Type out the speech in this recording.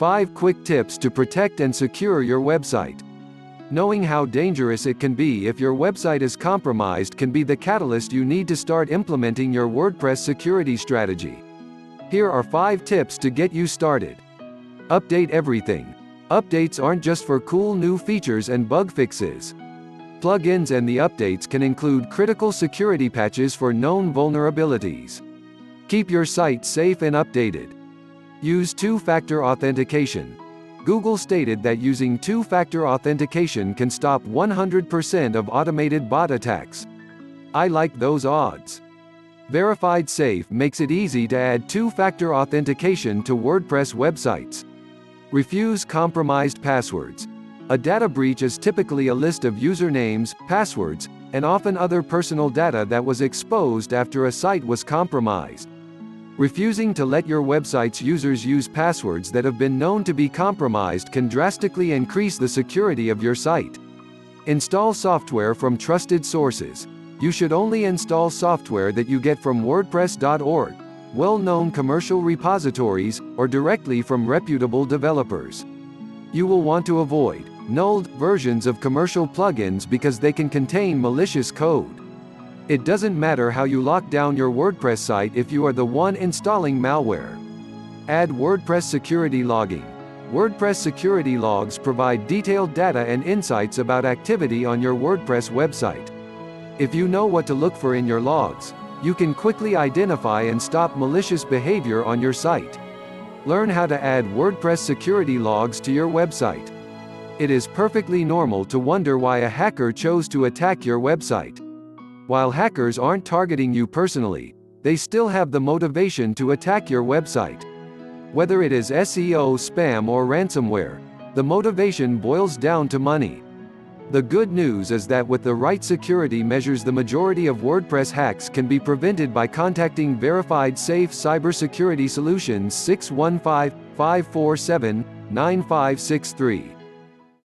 5 quick tips to protect and secure your website. Knowing how dangerous it can be if your website is compromised can be the catalyst you need to start implementing your WordPress security strategy. Here are 5 tips to get you started. Update everything. Updates aren't just for cool new features and bug fixes. Plugins and the updates can include critical security patches for known vulnerabilities. Keep your site safe and updated. Use two-factor authentication. Google stated that using two-factor authentication can stop 100% of automated bot attacks. I like those odds. Verified Safe makes it easy to add two-factor authentication to WordPress websites. Refuse compromised passwords. A data breach is typically a list of usernames, passwords, and often other personal data that was exposed after a site was compromised. Refusing to let your website's users use passwords that have been known to be compromised can drastically increase the security of your site. Install software from trusted sources. You should only install software that you get from WordPress.org, well-known commercial repositories, or directly from reputable developers. You will want to avoid nulled versions of commercial plugins because they can contain malicious code. It doesn't matter how you lock down your WordPress site if you are the one installing malware. Add WordPress security logging. WordPress security logs provide detailed data and insights about activity on your WordPress website. If you know what to look for in your logs, you can quickly identify and stop malicious behavior on your site. Learn how to add WordPress security logs to your website. It is perfectly normal to wonder why a hacker chose to attack your website. While hackers aren't targeting you personally, they still have the motivation to attack your website. Whether it is SEO spam or ransomware, the motivation boils down to money. The good news is that with the right security measures, the majority of WordPress hacks can be prevented by contacting Verified Safe Cybersecurity Solutions 615-547-9563.